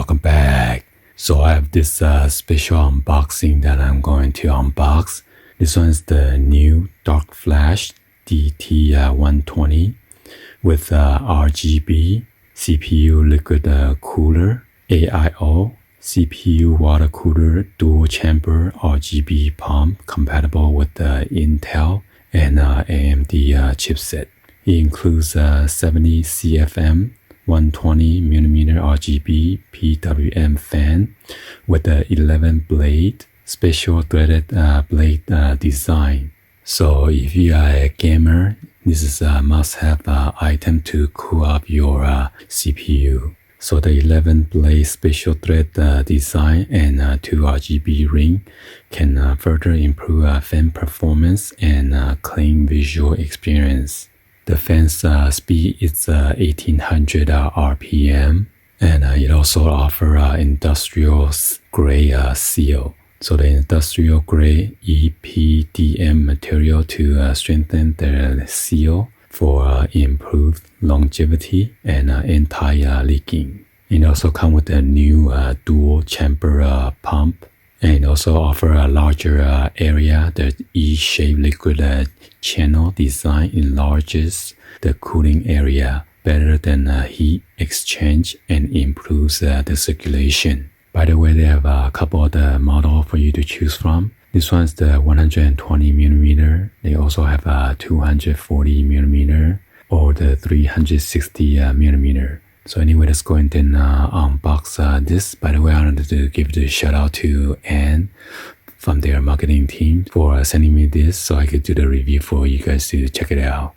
welcome back. So I have this special unboxing that I'm going to unbox. This one is the new DarkFlash DT120 with RGB, CPU liquid cooler, AIO, CPU water cooler, dual chamber RGB pump compatible with the Intel and AMD chipset. It includes 70 CFM 120mm RGB PWM fan with the 11 blade special threaded blade design. So if you are a gamer, this is a must-have item to cool up your CPU. So the 11 blade special thread design and 2 RGB ring can further improve fan performance and clean visual experience. The fan's speed is 1800 RPM, and it also offers industrial grade seal. So the industrial grade EPDM material to strengthen the seal for improved longevity and anti-leaking. It also comes with a new dual chamber pump, and also offer a larger area. The E-shaped liquid channel design enlarges the cooling area better than heat exchange and improves the circulation. By the way, they have a couple of the models for you to choose from. This one is the 120mm. They also have a 240mm or the 360mm. So anyway, let's go ahead and unbox this. By the way, I wanted to give a shout out to Anne from their marketing team for sending me this so I could do the review for you guys to check it out.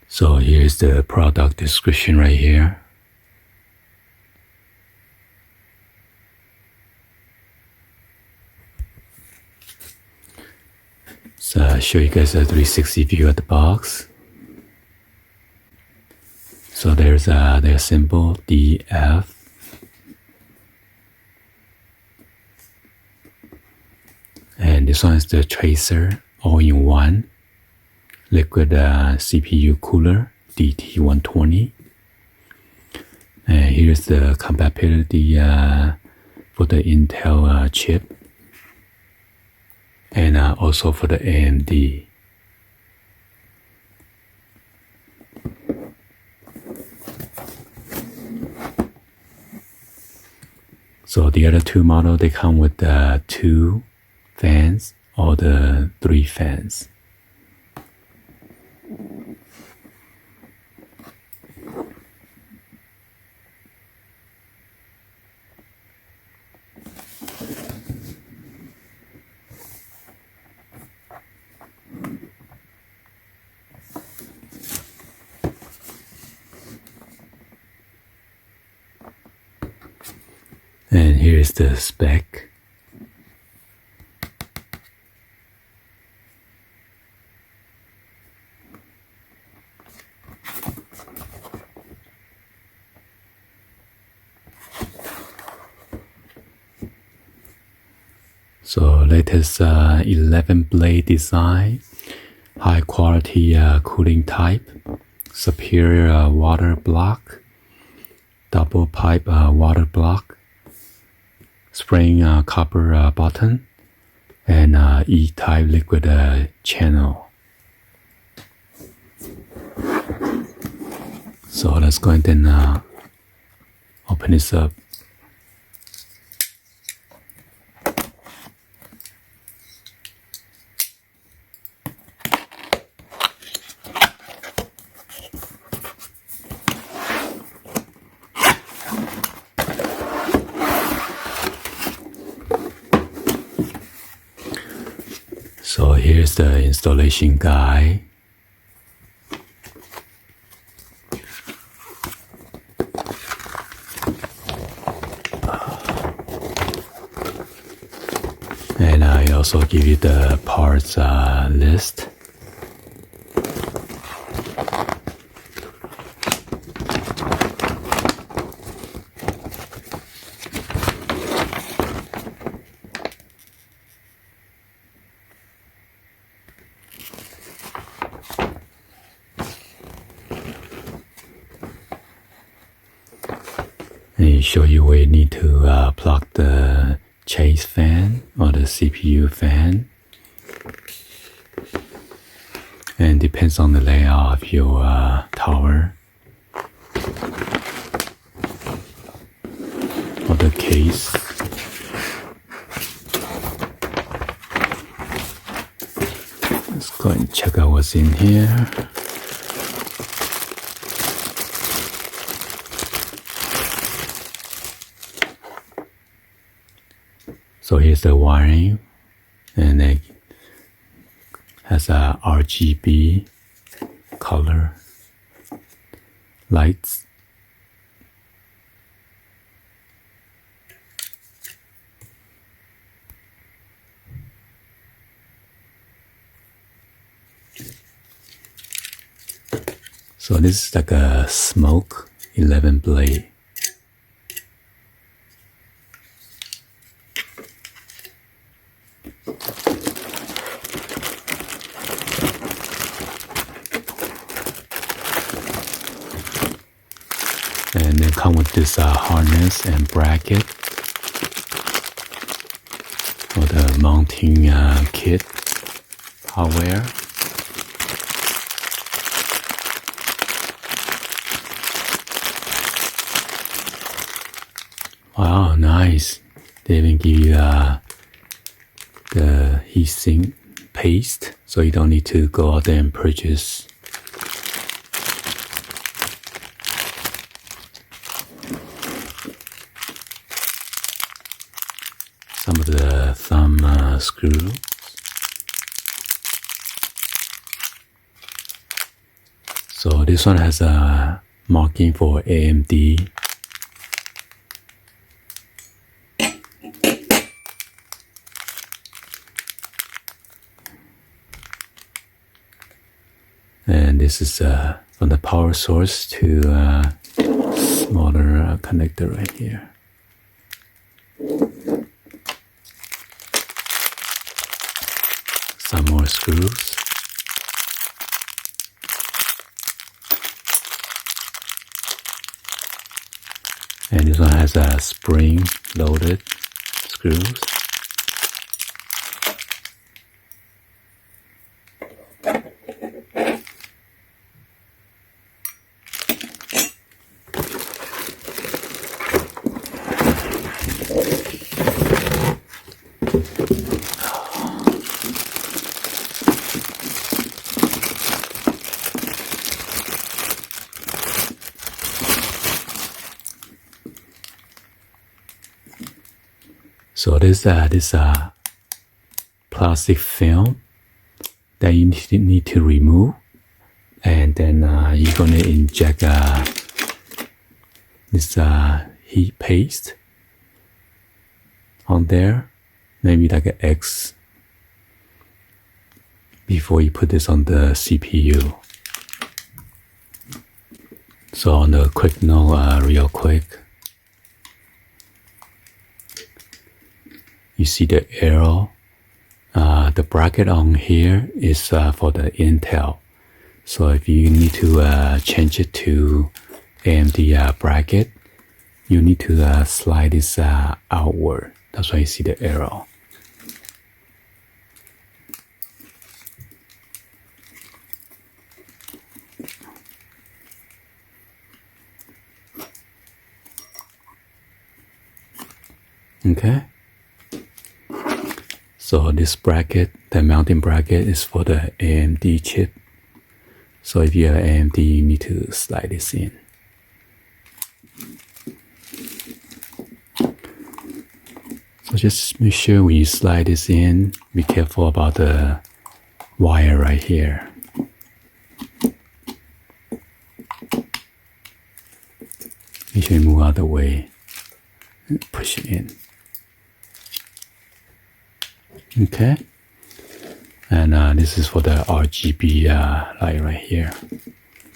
So here's the product description right here. So I'll show you guys a 360 view of the box. So there's their symbol DF. And this one is the tracer all-in-one liquid CPU cooler DT120. And here's the compatibility for the Intel chip and also for the AMD. So the other two models, they come with 2 fans or the 3 fans. And here's the spec. So latest 11 blade design, high quality cooling type, superior water block, double pipe water block, spring copper button, and E-type liquid channel. So let's go ahead and open this up. So here's the installation guide. also give you the parts list. They show you where you need to plug the chase fan or the CPU fan, and depends on the layout of your tower or the case. Let's go and check out what's in here. So here's the wiring, and it has a RGB color lights. So this is like a smoke 11 blade. And they come with this harness and bracket for the mounting kit hardware. Wow, nice. They even give you the heatsink paste, so you don't need to go out there and purchase. Some of the thumb screws. So this one has a marking for AMD. And this is from the power source to smaller connector right here. Some more screws. And this one has a spring-loaded screws. So this plastic film that you need to remove, and then you're gonna inject this heat paste on there, maybe like an X, before you put this on the CPU. So on the quick note, real quick, you see the arrow. The bracket on here is for the Intel. So if you need to change it to AMD bracket, you need to slide this outward. That's why you see the arrow. Okay. So this bracket, the mounting bracket, is for the AMD chip. So if you have AMD, you need to slide this in. So just make sure when you slide this in, be careful about the wire right here. Make sure you move out of the way and push it in. Okay. And this is for the RGB light right here.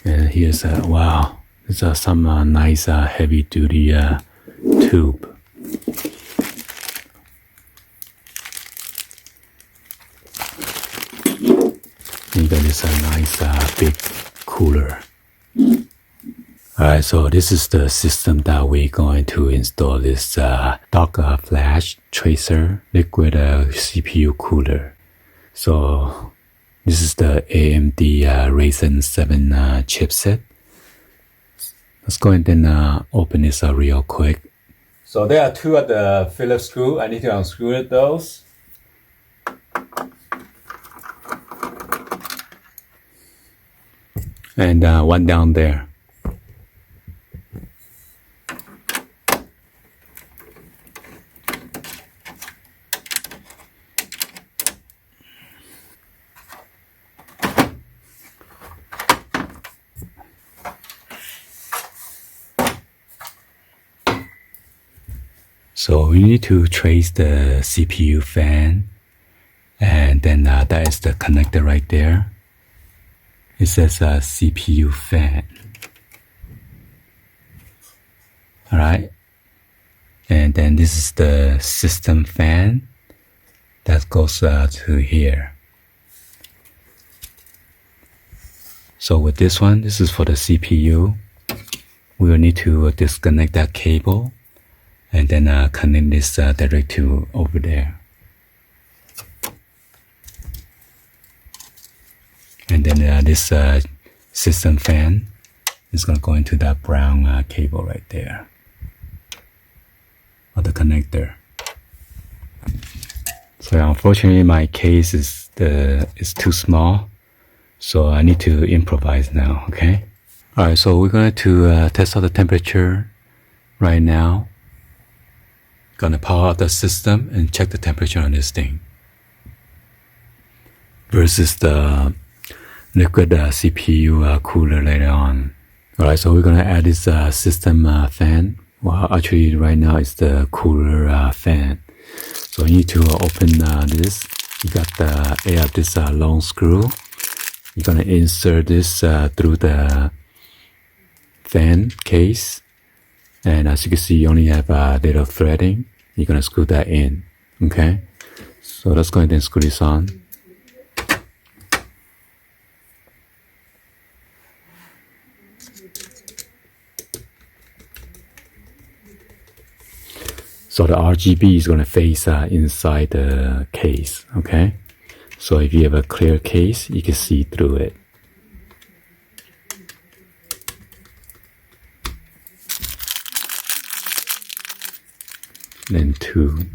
And here's wow, it's some nice heavy duty tube. You got this nice big cooler. Alright, so this is the system that we're going to install, this DarkFlash Tracer Liquid CPU cooler. So this is the AMD Ryzen 7 chipset. Let's go ahead and open this real quick. So there are two of the Phillips screw. I need to unscrew those. And one down there. So we need to trace the CPU fan, and then that is the connector right there. It says CPU fan. Alright, and then this is the system fan that goes to here. So with this one, this is for the CPU. We will need to disconnect that cable and then connect this direct to over there. And then this system fan is going to go into that brown cable right there, or the connector. So unfortunately my case is too small, so I need to improvise now, okay? Alright, so we're going to test out the temperature right now. Gonna power up the system and check the temperature on this thing versus the liquid CPU cooler later on. Alright, so we're gonna add this system fan. Well, actually right now it's the cooler fan. So you need to open this. You got this long screw. You're gonna insert this through the fan case. And as you can see, you only have a little threading. You're gonna screw that in, okay? So let's go ahead and screw this on. So the RGB is gonna face inside the case, okay? So if you have a clear case, you can see through it. Then two.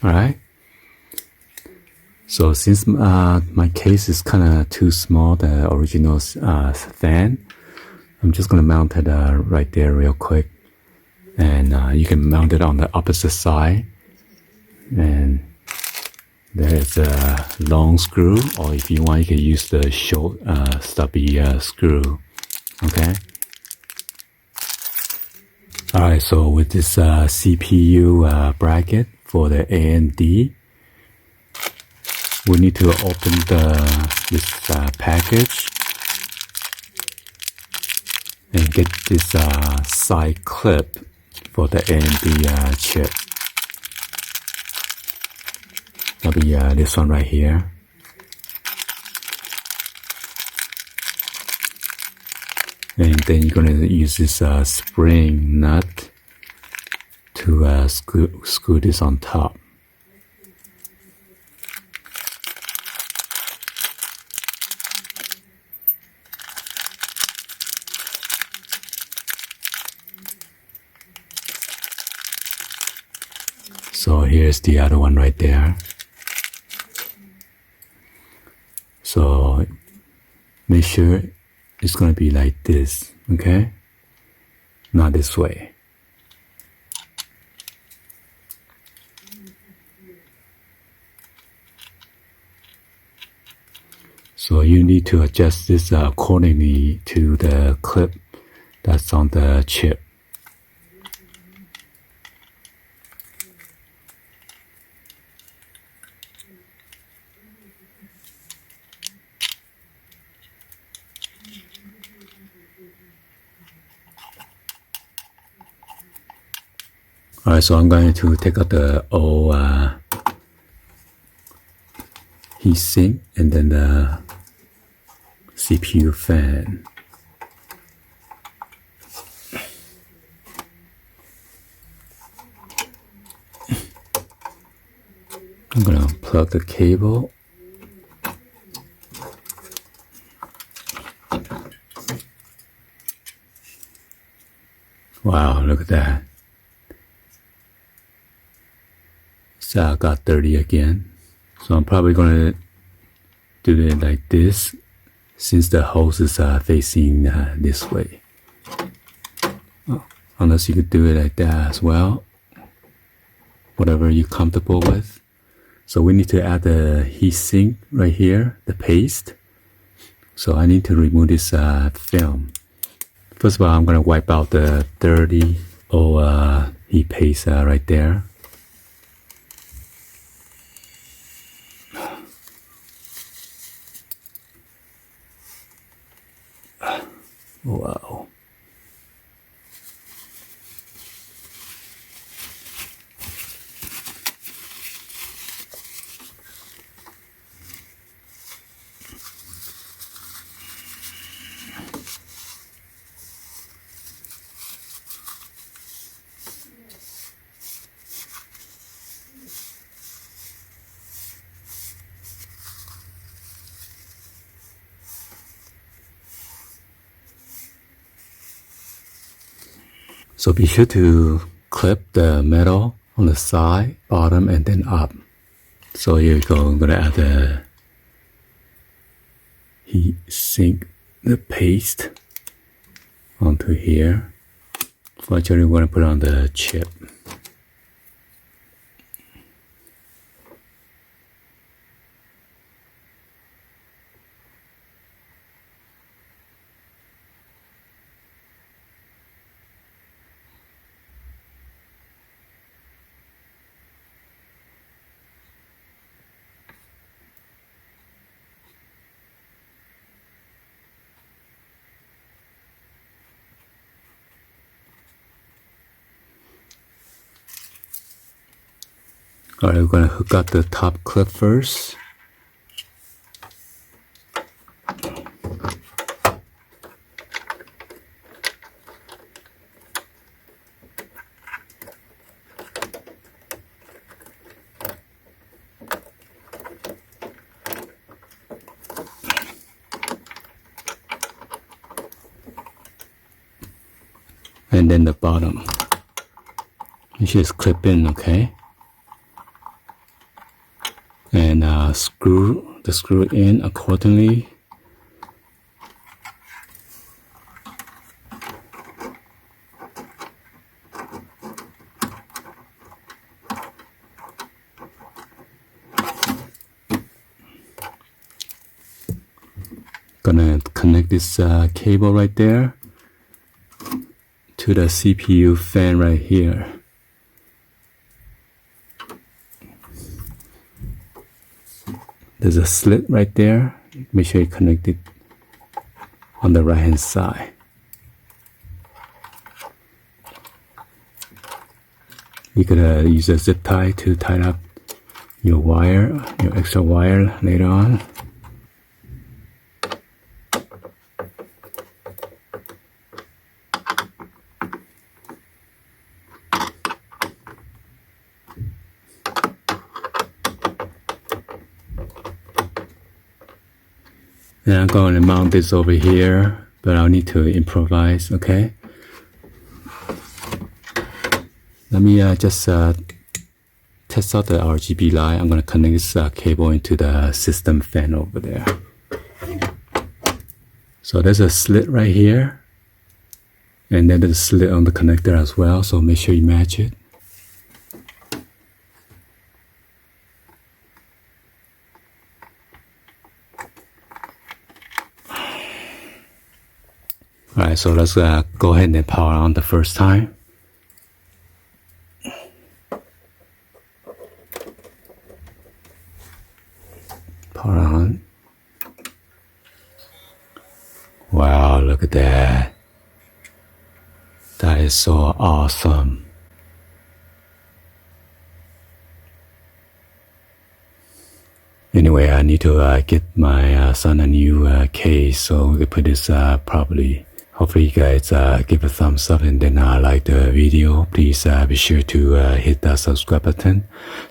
All right. So since my case is kind of too small, the original fan, I'm just going to mount it right there real quick. And you can mount it on the opposite side. And there's a long screw, or if you want, you can use the short, stubby screw. Okay. Alright, so with this CPU bracket for the AMD, we need to open this package and get this side clip for the AMD chip. That'll be this one right here. And then you're gonna use this spring nut to screw this on top. So here's the other one right there. So make sure it's going to be like this, okay? not this way. So you need to adjust this accordingly to the clip that's on the chip. Alright, so I'm going to take out the old heatsink and then the CPU fan. I'm gonna plug the cable. Wow, look at that. So I got dirty again. So I'm probably gonna do it like this since the hose is facing this way. Oh, unless you could do it like that as well. Whatever you're comfortable with. So we need to add the heatsink right here, the paste. So I need to remove this film. First of all, I'm gonna wipe out the dirty old heat paste right there. Wow. So be sure to clip the metal on the side, bottom, and then up. So here we go. I'm gonna add the heat sink, the paste onto here. Actually, we're gonna put on the chip. Alright, we're gonna hook up the top clip first. And then the bottom. You just clip in, okay? And screw the screw in accordingly. Gonna connect this cable right there to the CPU fan right here. There's a slit right there. Make sure you connect it on the right hand side. You could use a zip tie to tie up your wire, your extra wire later on. And I'm going to mount this over here, but I'll need to improvise, okay? Let me just test out the RGB light. I'm going to connect this cable into the system fan over there. So there's a slit right here. And then there's a slit on the connector as well, so make sure you match it. Alright, so let's go ahead and power on the first time. Power on. Wow, look at that. That is so awesome. Anyway, I need to get my son a new case, so we put this properly. Hopefully you guys give a thumbs up and then like the video. Please be sure to hit that subscribe button,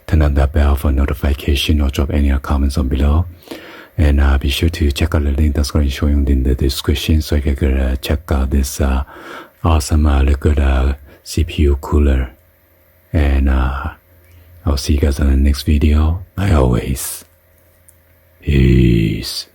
turn on that bell for notification, or drop any comments on below. And be sure to check out the link that's going to show you in the description, so you can check out this awesome liquid CPU cooler. And I'll see you guys on the next video. Like always, peace.